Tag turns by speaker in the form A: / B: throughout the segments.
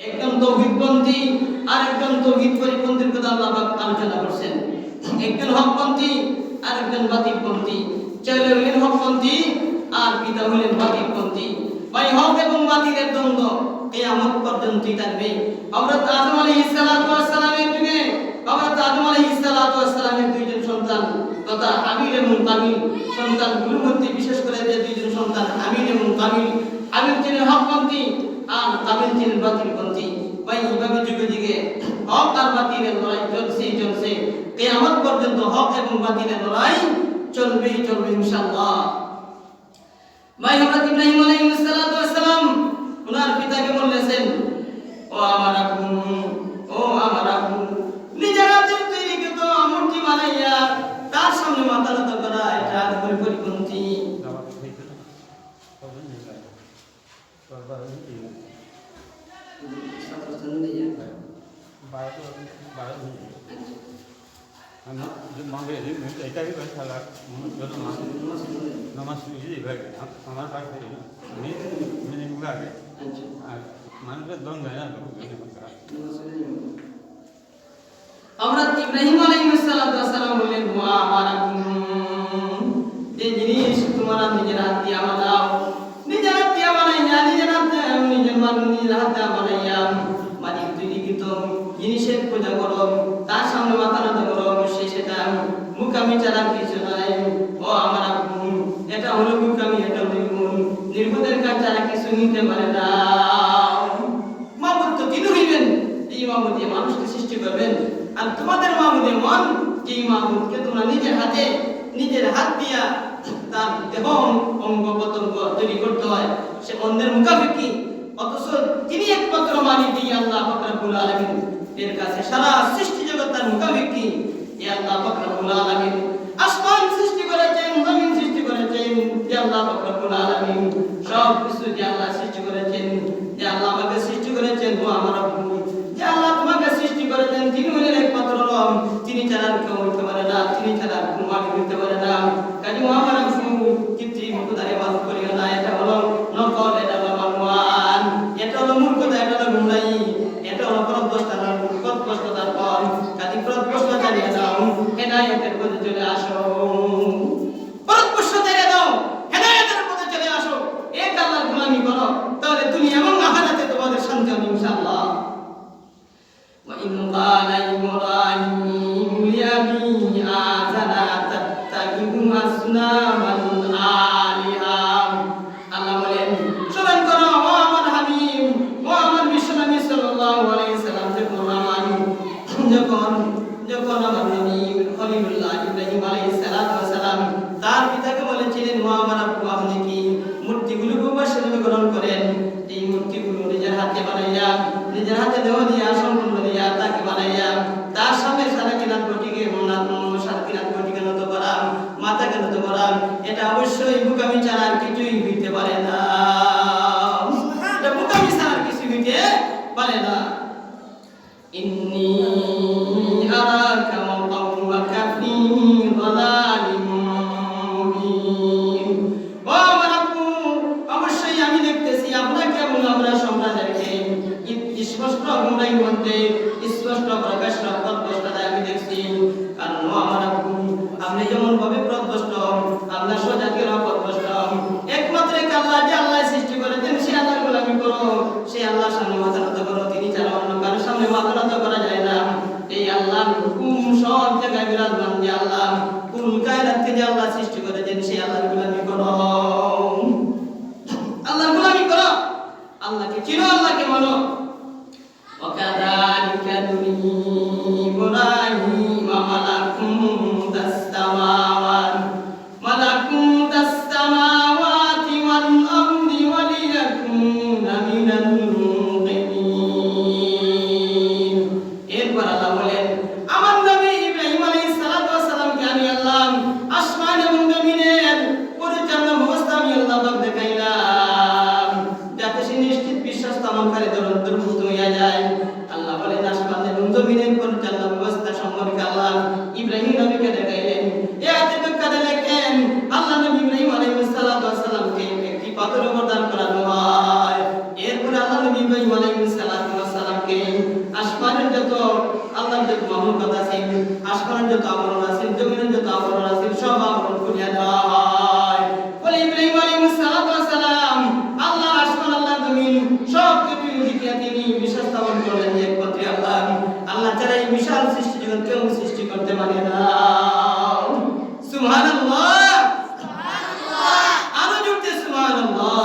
A: একজন তৌহিদপন্থী আর একজন তৌহিদ পরিপন্থীর কথা আল্লাহ পাক আলোচনা করছেন। একজন হকপন্থী আর একজন বাতিলপন্থী। ছেলে হলেন হকপন্থী আর পিতা হলেন বাতিলপন্থী। ভাই, হক এবং বাতিলের দ্বন্দ্ব কিয়ামত পর্যন্তই থাকবে। হযরত আদম আলাইহিস সালাতু ওয়াস সালামের যুগে হযরত আদম আলাইহিস সালাতু ওয়াস সালামের দুইজন সন্তান তথা হাবিল এবং কাবিল সন্তানগুলোর মধ্যে বিশেষ করে যে দুইজন সন্তান হাবিল এবং কাবিল, হাবিল ছিলেন হকপন্থী আর কাবিল ছিলেন বাতিলপন্থী। ভাই, এইভাবে যুগে যুগে হক আর বাতিলের লড়াই চলছে। কিয়ামত পর্যন্ত হক এবং বাতিলের লড়াই চলবে ইনশাআল্লাহ। ভাই, হযরত ইব্রাহিম আলাইহিস সালাতু ওয়াস সালাম ওনার পিতাকে বললেন, ও আমার আব্বু, নিজের হাতে তৈরিকৃত মূর্তি বানাইয়া তার সামনে মাথা নত করা এটা পরিপন্থী। আমরা ইব্রাহিম আলাইহিস সালাতু ওয়াস সালাম বললেন, ও আমার আব্বু, যে জিনিস তোমরা নিজের হাত দিয়ে বানাও, নিজের হাত দিয়ে বানাইয়া নিজের হাতে বানাইয়া মাটির তৈরিকৃত জিনিসের পূজা করো, তার সামনে মাথা নত করো, সেটা মুকামি ছাড়া কিছু নাই। ও আমার আব্বু, এটা হলো মুকামি, এটা হলো নির্বোধের কাজ ছাড়া কিছু নিতে পারে না। মাবুদ তো তিনি হইবেন, এই মাবুদ দিয়ে মানুষকে সৃষ্টি করবেন। আর তোমাদের মাবুদ এমন যে মাবুদকে তোমরা নিজের হাত দিয়া তার দেহ অঙ্গ প্রত্যঙ্গ তৈরি করতে হয়, সে অন্যের মুখাপেক্ষী। অথচ তিনি একমাত্র মালিক, যিনি আল্লাহ পাক রব্বুল আলামিন, এর কাছে সারা সৃষ্টি জগৎ তার মুখাপেক্ষী। এই আল্লাহ পাক রব্বুল আলামিন আসমান সৃষ্টি করেছেন, জমিন সৃষ্টি করেছেন, যে আল্লাহ পাক রব্বুল আলামিন সব কিছু যে আল্লাহ সৃষ্টি করেছেন, যে আল্লাহ আমাকে সৃষ্টি করেছেন। ও আমার আব্বু, যে আল্লাহ তোমাকে সৃষ্টি করেছেন তিনি হলেন একমাত্র রব, তিনি ছাড়া কেউ হইতে পারে না, তিনি ছাড়া কোনো মালিক হইতে পারে না। কাজে ও আমার আব্বু, কৃত্রিম খোদার ইবাদত করিও না। এটা হলো নকল, এটা হলো মানওয়ান, এটা হলো মূর্খতা, এটা হলো গুমরাহি, এটা হলো পথভ্রষ্টতার পথ। কাজে পথভ্রষ্ট চালিয়ে দাও, হেদায়েতের পথে চলে আসো। পথভ্রষ্ট ছেড়ে দাও, হেদায়েতের পথে চলে আসো। এক আল্লাহর গোলামি করো, তাহলে দুনিয়া এবং আখিরাতে তোমাদের শান্তি হবে ইনশাআল্লাহ। ওয়া ইন ক্বালা ইব্রাহিম লিআবি আযারা তাত্তাখিযু আসনামান আলিহা। আল্লাহ বলেন, স্মরণ করো ও আমার হাবিব, ও আমার বিশ্বনবী সাল্লাল্লাহু আলাইহি সাল্লাম, যখন আমার নবী খলিলুল্লাহ ইব্রাহিম আলাইহিস সালাতু ওয়াস সালাম তার পিতাকে বলেছিলেন, ও আমার আব্বু, আপনি কি মূর্তিগুলোকে উপাস্য গ্রহণ করেন? এই মূর্তিগুলো নিজের হাতে বানাইয়া, নিজের হাতে দেহ দিয়া সম্পূর্ণ দিয়া তাকে বানাইয়া তার সামনে সারা কিনাত কোটিকে নত করা, মাথাকে নত করা, এটা অবশ্যই মুকামি ছাড়া আর কিছুই হইতে পারে না। এটা মুকামি ছাড়া আর কিছু হইতে পারে না। ইন্নী আরাকা ওয়া কওমাকা ফী যালালিম মুবিন। ও আমার আব্বু, অবশ্যই আমি দেখতেছি আপনাকে এবং আপনার সন্তানদেরকে স্পষ্ট গুমরাহির মধ্যে, স্পষ্ট প্রকাশ্য পথভ্রষ্টতায় আমি দেখছি। কারণ ও আমার আব্বু, আপনি যেমন ভাবে পথভ্রষ্ট, আপনার স্বজাতির পথভ্রষ্ট। একমাত্র এক আল্লাহ, যে আল্লাহ সৃষ্টি করেছেন, সে আল্লাহর গোলামি করো, সে আল্লাহর সামনে মাথা নত করো, তিনি ছাড়া অন্য কারোর সামনে মাথা নত করা যায় না। এই আল্লাহর হুকুম সব জায়গায় বিরাজমান, যে আল্লাহ কুল কায়নাতকে যে আল্লাহ সৃষ্টি করেছেন, সেই আল্লাহর গোলামি করো, আল্লাহর গোলামি করো, আল্লাহকে চিনো, আল্লাহকে মানো। ওয়াকাযালিকা নুরি ইব্রাহিম মালাকুতাস সামাওয়াতি ওয়াল আরদি ওয়ালিয়াকুনা মিনাল মুকিনিন। এরপর আল্লাহ বলেন, আমার নবী ইব্রাহিম আলাইহিস সালাতু ওয়াস সালামকে আমি আল্লাহ আসমান এবং জমিনের পরিচালনা ব্যবস্থা আমি আল্লাহ দেখাইলাম, যাতে সে নিশ্চিত বিশ্বাস স্থাপনকারী দরুদ হইয়া যায়। আল্লাহ বলেন, আসমান এবং জমিনের পরিচালনা ব্যবস্থা সম্পর্কে আল্লাহ ইব্রাহিম নবীকে দেখাইলেন। এই আয়াতের ব্যাখ্যাতে লেখেন, আল্লাহ নবী ইব্রাহিম আলাইহিস সালাতু ওয়াস সালামকে একটি পাথরের উপর দাঁড় করানো হয়। এরপর আল্লাহ নবী ইব্রাহিম আলাইহিস সালাতু ওয়াস মামলুকাত আছে, আসমানের যত আবরণ আছে, জমিনের যত আবরণ আছে, সব আবরণ খুলিয়া দেওয়া হয়। বলে ইব্রাহিম আলাইহিস সালাম আল্লাহ আসমান আল্লাহ জমিন সব কিছু দেখিয়া তিনি বিশ্বাস স্থাপন করলেন যে একমাত্র আল্লাহ, আল্লাহ ছাড়া এই বিশাল সৃষ্টি জগৎ কেউ সৃষ্টি করতে পারে না। সুবহানাল্লাহ, সুবহানাল্লাহ, আরো জোরে সুবহানাল্লাহ।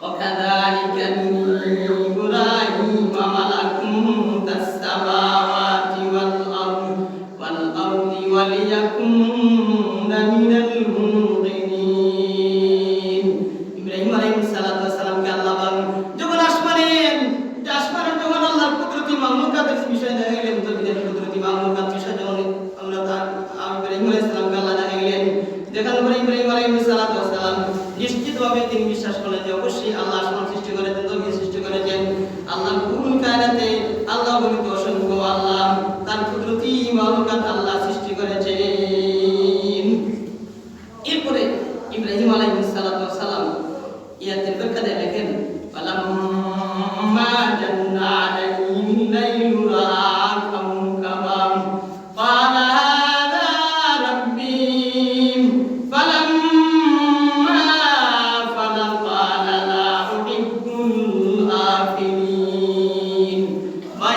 A: وكذلك نري إبراهيم ملكوت السماوات والأرض وليكون من الموقنين। ইব্রাহিম আলাইহিস সালামকে আল্লাহ যখন আসমানের যখন আল্লাহর কুদরতি মামলুকাতের বিষয় দেখাইলেন, জমিনের কুদরতি মামলুকাত বিষয় যখন ইব্রাহিম আলাইহিস সালামকে আল্লাহ দেখাইলেন, দেখানোর পরে ইব্রাহিম আলাইহিস সালাম নিশ্চিতভাবে তিনি বিশ্বাস করলেন যে অবশ্যই আল্লাহ আসমান সৃষ্টি করেছেন, জমিন সৃষ্টি করেছেন। আল্লাহ কুল কায়নাতে আল্লাহ বলিত অসংখ্য আল্লাহ তার কুদরতি মামলুকাত আল্লাহ সৃষ্টি করেছেন। এরপরে ইব্রাহিম আলাইহিস সালাম ইয়াতের ব্যাখ্যাতে লেখেন ফালাম্মা জান্না আলাইহিল লাইলু রাআ কাওকাবাম ক্বালা হাযা রাব্বি ফালাম্মা ফালা ক্বালা লা উহিব্বুল আফিলিন।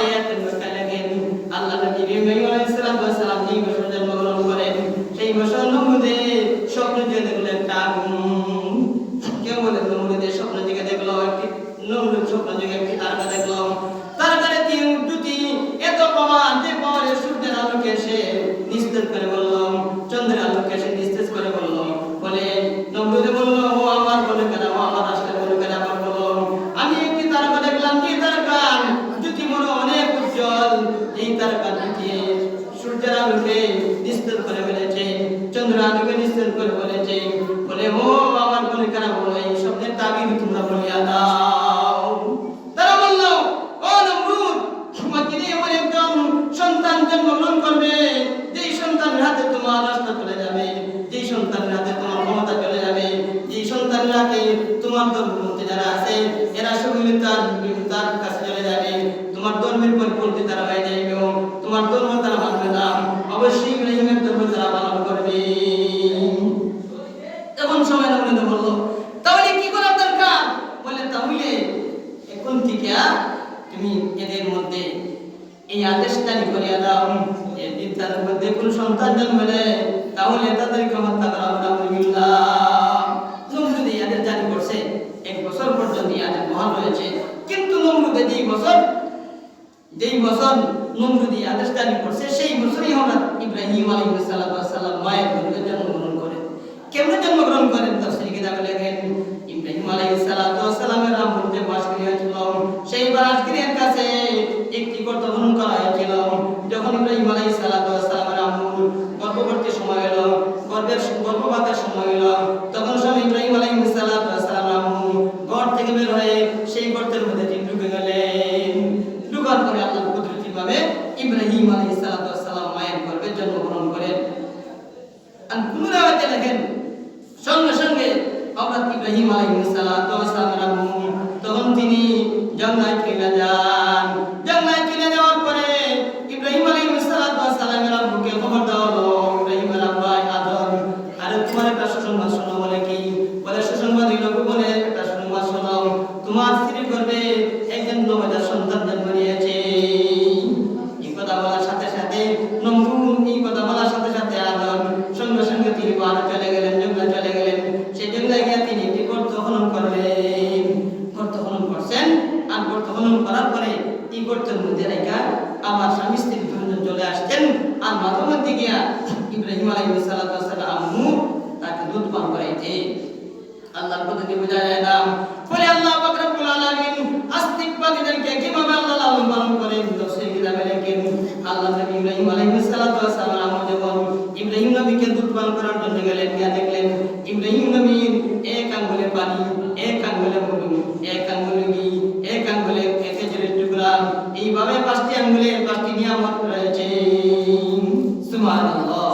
A: ইয়াতের ব্যাখ্যা লেখেন আল্লাহ নবী ইব্রাহিম আলাইহিস সালাম যেই বছর জন্মগ্রহণ করেন সেই বছর নমরুদে স্বপ্ন দেখলেন কেউ বলে নমরুদের স্বপ্ন দিকে দেখলো একটি নমরুদ স্বপ্ন দিকে একটি তারকা দেখলো, তারকারে তিন দুটি এত প্রমাণ যে পরে সূর্যের আলোকে সে নিস্তেজ করে বলল, চন্দ্রের আলোকে সে নিস্তেজ করে বলল, বলে নমরুদে বলল ও আমার বলে কেন, ও আমার আসলে বলে কেন, আবার বলল আমি একটি তারকা দেখলাম, যে তারকা জ্যোতি মনে অনেক উজ্জ্বল, এই তারকা জ্যোতি সূর্যের আলোকে নিস্তেজ করে ফেলেছে, চন্দ্রের আলোকে নিস্তেজ করে ফেলেছে, বলে ও আমার বলে কেন, বলো এই শব্দের তাবির তোমরা বলিয়া দাও। তারা বলল ও নমরুদ মক্কিতে এমন একজন সন্তান জন্মগ্রহণ করবে যেই সন্তানের হাতে তোমার রাস্তা চলে যাবে, যেই সন্তানের হাতে তোমার ক্ষমতা চলে যাবে, যেই সন্তানের হাতে তোমার ধর্মপন্থী যারা আছে এরা সকলে তার কাছে চলে যাবে, তোমার ধর্মের পরিপন্থী তারা হয়ে যাবে এবং তোমার ধর্ম তারা মানবে না, অবশ্যই ইব্রাহিমের ধর্ম তারা পালন করবে। তখন সময় নমরুদ বলল তাহলে কি করার দরকার, বলে তাহলে এখন থেকে তুমি এদের মধ্যে এই আদেশ জারি করিয়া দাও যে তাদের মধ্যে কোন সন্তান জন্মালে তাহলে তাদেরকে হত্যা করা হবে না। নমরুদ এই আদেশ জারি করছে, 1 বছর পর্যন্ত এই আদেশ বহাল রয়েছে, কিন্তু নমরুদ যেই বছর নমরুদ এই আদেশ জারি করছে সেই বছরই হযরত ইব্রাহিম আলাইহিস সালাম মায়ের গর্ভে জন্মগ্রহণ করেন। কেমনে জন্মগ্রহণ করেন তাফসীরে কিতাবে লেখেন ইব্রাহিম আলাইহিস সালামের আম্মুর যে বাসগৃহ ছিল সেই বাসগৃহের কাছে একটি গর্ত খনন করা হয়েছিল। যখন ইব্রাহিম আলাইহিস সালামের আম্মুর গর্ভবতী সময় হলো, গর্ভপাতের সময় হলো, তখন স্বামী ইব্রাহিম আলাইহিস সালাম আম্মু ঘর থেকে বের হয়ে সেই গর্তের মধ্যে তিনি ঢুকে গেলেন। ঢুকার পরে আল্লাহ কুদরতিভাবে ইব্রাহিম আলাইহিস সালাম মায়ের গর্ভে জন্মগ্রহণ করেন। আর পুনরাবৃত্তি লেখেন সঙ্গে সঙ্গে হযরত ইব্রাহিম আলাইহিস সালামের আম্মু তখন তিনি জঙ্গলে চলে যান। জঙ্গলে চলে যাওয়ার পরে ইব্রাহিম আলাইহিস সালামের আম্মুকে খবর দেওয়া হলো, ইব্রাহিমের আব্বা আদম, আরে তোমার একটা সুসংবাদ শোনো। বলে কি? বলে সুসংবাদ হইল, বলে একটা সুসংবাদ শোনো, তোমার স্ত্রীর গর্ভে একজন নবজাত সন্তান জন্ম নিয়েছে। এই কথা বলার সাথে সাথে নমরুদ এই কথা বলার সাথে সাথে আদম সঙ্গে সঙ্গে তিনি পাহাড়ে চলে গেলেন, জঙ্গলে চলে গেলেন। সেই জঙ্গলে গিয়ে তিনি একটি গর্ত খনন করলেন। গর্ত খনন করছেন, আর গর্ত খনন করার পরে এই গর্তের মধ্যে রেখা আমার স্বামী স্ত্রী দুজন চলে আসছেন। আর মাঝে মধ্যে গিয়া ইব্রাহিম আলাইহিস সালাম আম্মু তাকে দুধ পান করাইছে। আল্লাহর পদ্ধতি বোঝা যায় না। বলে আল্লাহ পাক রব্বুল আলামিন আস্তিকবাদীদেরকে কিভাবে আল্লাহ লালন পালন করেন তাফসীর কিতাবে লেখেন আল্লাহ নবী ইব্রাহিম আলাইহিস সালাম আম্মু যখন ইব্রাহিম নবীকে দুধ পান করার জন্য গেলেন, গিয়া দেখলেন ইব্রাহিম নবীর এক আঙ্গুলে পানি, এক আঙ্গুলে মধু, এক আঙ্গুলে ঘি, এক আঙ্গুলে খেজুরের টুকরা, এইভাবে 5টি আঙ্গুলে 5টি নিয়ামত রয়েছে। সুবহানাল্লাহ,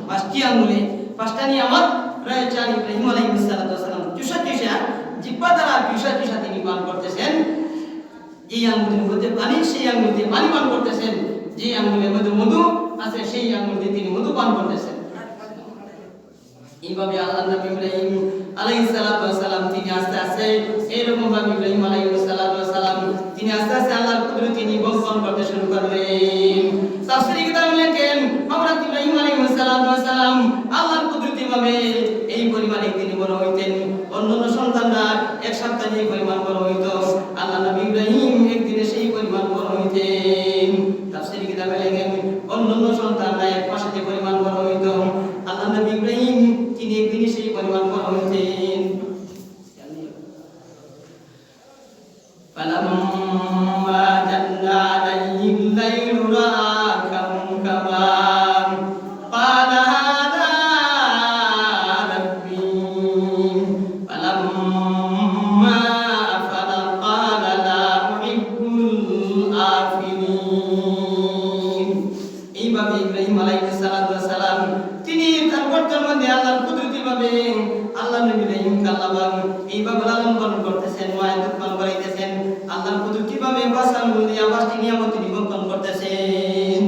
A: 5টি আঙ্গুলে 5টা নিয়ামত রয়েছে। আর ইব্রাহিম আলাইহিস সালাম চুষা জিহ্বা দ্বারা চুষা তিনি পান করতেছেন। এই আঙ্গুলের মধ্যে পানি, সেই আঙ্গুল দিয়ে পানি পান করতেছেন। যে আঙ্গুলের মধ্যে মধু আছে সেই আঙ্গুল দিয়ে তিনি মধু পান করতেছেন। এইভাবে আল্লাহ নবী ইব্রাহিম আলাইহিস সালাতু ওয়াস সালাম তিনি আস্তে আস্তে এরকম ভাবে ইব্রাহিম আলাইহিস সালাতু ওয়াস সালাম তিনি আস্তে আস্তে আল্লাহর কুদরত তিনি বর্ণনা করতে শুরু করলেন। তাফসীরে কিতাবে লেখেন হযরত ইব্রাহিম আলাইহিস সালাতু ওয়াস সালাম আল্লাহর কুদরতি ভাবে এই পরিমাণে তিনি বড় হইতেন। অন্যান্য সন্তানরা এক সপ্তাহে যে পরিমাণ বড় হইতো, আল্লাহ নবী ইব্রাহিম একদিনে সেই পরিমাণ বড় হইতেন। তাফসীরে কিতাবে লেখেন অন্যান্য সন্তানরা এক মাসে যে পরিমাণ বড় হইতো, আল্লাহ নবী ইব্রাহিম তিনি একদিনে সেই পরিমাণ বড় হইতেন। فلما جن عليه الليل رأى كوكبا قال هذا ربي فلما أفل قال لا أحب الآفلين। এইভাবে ইব্রাহিম আলাইহিস সালাতু ওয়াস সালাম তিনি তার বর্তমানে আল্লাহর কুদরতিভাবে আল্লাহ নবী ইব্রাহিমকে আল্লাহ এইভাবে লালন পালন করতেছেন, মায়ের উৎপন্ন করাইতেছেন, আল্লাহর কুদরতিভাবে বাসান দিয়া পাঁচটি নিয়ামত নিবন্ধন করতেছেন।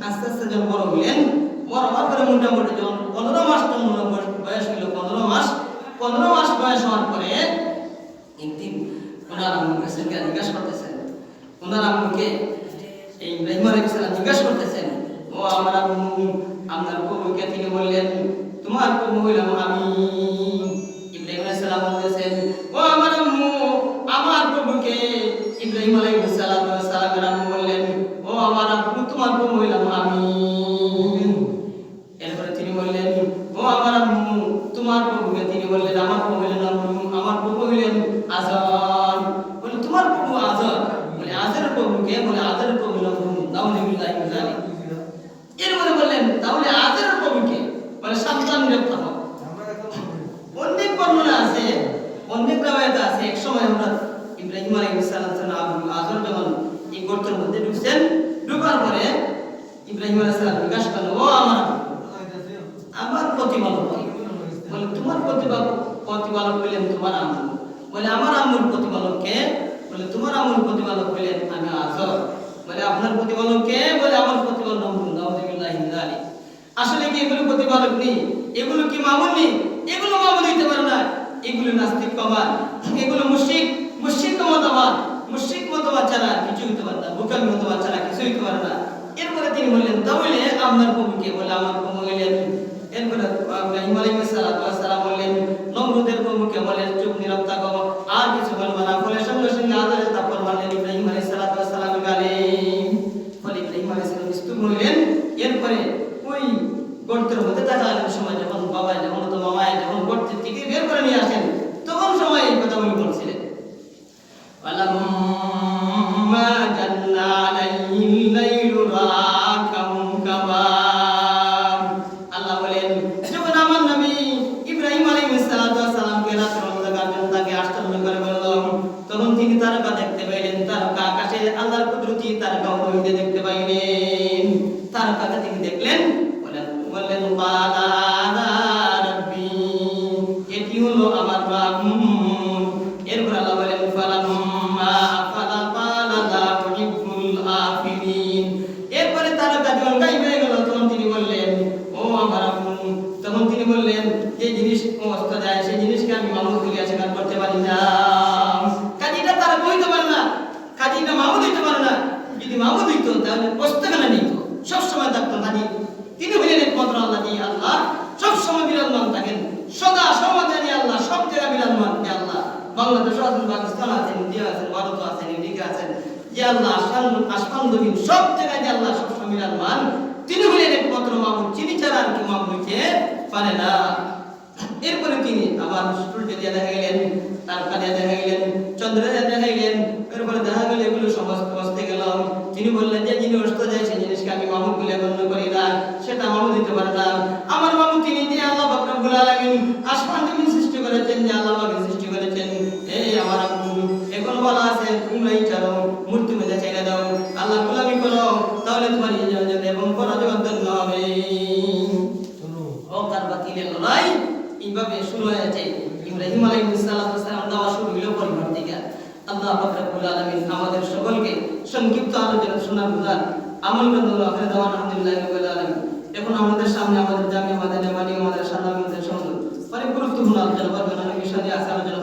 A: আস্তে আস্তে যখন বড় হলেন, বড় হওয়ার পরে মোটামুটি যখন 15 মাস বয়স হইল, 15 মাস বয়স হওয়ার পরে একদিন ওনার আম্মুর কাছে জিজ্ঞাসা করতেছেন, ওনার আম্মুকে এই ইব্রাহিম আলাইহিস সালাম জিজ্ঞাসা করতেছেন, ও আমার আম্মু আপনার প্রভুকে, তিনি বললেন তোমার প্রভু হইলাম আমি। ইব্রাহিম আলাইহিস সালাম বলতেছেন, ও আমার আম্মু আমার প্রভুকে। ইব্রাহিম আলাইহিস সালামের আম্মু বললেন, ও আমার আব্বু তোমার প্রভু হইলাম আমি। এরপরে তিনি বললেন, ও আমার আম্মু তোমার প্রভুকে, তিনি বললেন আমার প্রভু হইলেন আমার প্রভু হইলেন আজর। বলে তোমার প্রভু আজর, বলে আজরের প্রভুকে, বলে আজরের প্রভু হইলাম নাউযুবিল্লাহি মিন যালিক। এরপরে বললেন তাহলে আজরের প্রভুকে, বলে সন্তান রেখা হোক। অনেক বর্ণনা আছে, অনেক রাওয়ায়াত আছে, এক সময় আমরা ইব্রাহিম আলাইহিস সালাম আজর যখন এই গর্তের মধ্যে ঢুকছেন, ঢুকার পরে ইব্রাহিম আলাইহিস সালাম জিজ্ঞাসা করলেন, ও আমার প্রতিপালক, বলে তোমার প্রতিপালক হইলেন তোমার আম্মু। বলে আমার আম্মুর প্রতিপালক কে? বলে তোমার আম্মুর প্রতিপালক হইলেন আমি আজর। বলে আপনার প্রতিপালক কে? বলে আমার প্রতিপালক নাউযুবিল্লাহি মিন যালিক। আসলে কি এগুলো প্রতিপালক নেই? এগুলো কি মামুন নেই? এগুলো মামুন হইতে পারে না, এগুলো নাস্তিক কমান, এগুলো মুশরিক মতবাদ ছাড়া কিছু হইতে পারে না, বুকামি মতবাদ ছাড়া কিছু হইতে পারে না। এরপরে তিনি বললেন তাহলে আপনার প্রভুকে? বলে আমার প্রভু হইলেন। এরপরে ইব্রাহিম আলাইহিস সালাম বললেন নমরুদের প্রভুকে, বলেন চুপ নীরব থাকো, আর কিছু বলবা না। বলে সঙ্গে সঙ্গে আজারে তারপর মারলেন ইব্রাহিম আলাইহিস সালামের গালে। বলে ইব্রাহিম আলাইহিস সালাম স্তব্ধ হইলেন। এরপরে ওই গর্তের মধ্যে তাকালেন সময় যখন বাবাই যখন তো মামাই যখন গর্তের থেকে বের করে নিয়ে আসেন, তখন সময় এই কথাগুলো বলছিলেন। ফালাম্মা জান্না আলাইহিল লাইলু রাআ কাওকাবা। আল্লাহ বলেন যখন আমার নবী ইব্রাহিম আলাইহিস সালামকে রাতের অন্ধকার জন্য তাকে আশ্চর্য করে বলল, তখন তিনি তারকা দেখতে পাইলেন। তারকা আকাশে আল্লাহর কুদরতি তারকা হইতে দেখতে পাইলেন। তারকাকে তিনি দেখলেন, বললেন বালা রাব্বি, এটি হলো আমার রব। এরপর আল্লাহ বলেন ফালাম্মা আফালা ক্বালা লা উহিব্বুল আফিলিন। এরপরে তারকা যখন গায়েব হয়ে গেল, তখন তিনি বললেন ও আমার আম্মু, তখন তিনি বললেন যে জিনিস অস্ত যায় সেই জিনিসকে আমি মামুদ বলে স্বীকার করতে পারি না। কাজীটা তারা কইতে পারে না, কাজীটা মামুদ হইতে পারে না। যদি মামুদ হইতো তাহলে প্রস্তাবনা নিত, সবসময় থাকতো কাজী। তিনি হইলেন একমাত্র আল্লাহ, যে আল্লাহ সবসময় বিরাজমান থাকেন, সদা সমাধানী আল্লাহ, সব জায়গায় বিরাজমান যে আল্লাহ। বাংলাদেশ আছেন, পাকিস্তান আছেন, ইন্ডিয়া আছেন, ভারত আছেন, আমেরিকা আছেন, যে আল্লাহ আসমান জমিন সব জায়গায় যে আল্লাহ সবসময় বিরাজমান, তিনি হইলেন একমাত্র মামুদ। তিনি ছাড়া আর কি মামুদ হইতে পারে না। এরপরে তিনি আবার সূর্য দিয়ে দেখা গেলেন, তারকা দিয়ে দেখা গেলেন, চন্দ্র দিয়ে দেখা গেলেন। এরপরে দেখা গেল এগুলো সমস্ত বসতে গেল। তিনি বললেন যে যিনি অস্ত যায় সেই জিনিসকে আমি মামুদ বলে গণ্য করি না, সেটা মামুদ দিতে পারে না। আমার মামুদ তিনি যে আল্লাহ পাক রব্বুল আলামিন আসমান জমিন সৃষ্টি করেছেন, যে আল্লাহ পাক সৃষ্টি করেছেন। এই আমার আম্মু এখন বলা আছে তোমরাই চাও মূর্তি মেজে ছেড়ে দাও, আল্লাহ গোলামি করো, তাহলে তোমার ইজ্জত এবং পরাজয় ধন্য হবে। অকার বাতিলের লড়াই এইভাবে শুরু হয়েছে। ইব্রাহিম আলাইহিস সালাম দাওয়া শুরু হলো আল্লাহ পাক রব্বুল আলামিন আমাদের সকলকে সংক্ষিপ্ত আলোচনা শোনার বুঝার আমল করুন। আখির দাওয়ানা আলহামদুলিল্লাহি রাব্বিল আলামিন। এখন আমাদের সামনে আমাদের জামিয়া মাদানিয়া মালিক আমাদের সালাম আমাদের সঙ্গে অনেক গুরুত্বপূর্ণ আলোচনা করবেন, অনেক বিষয় নিয়ে আলোচনা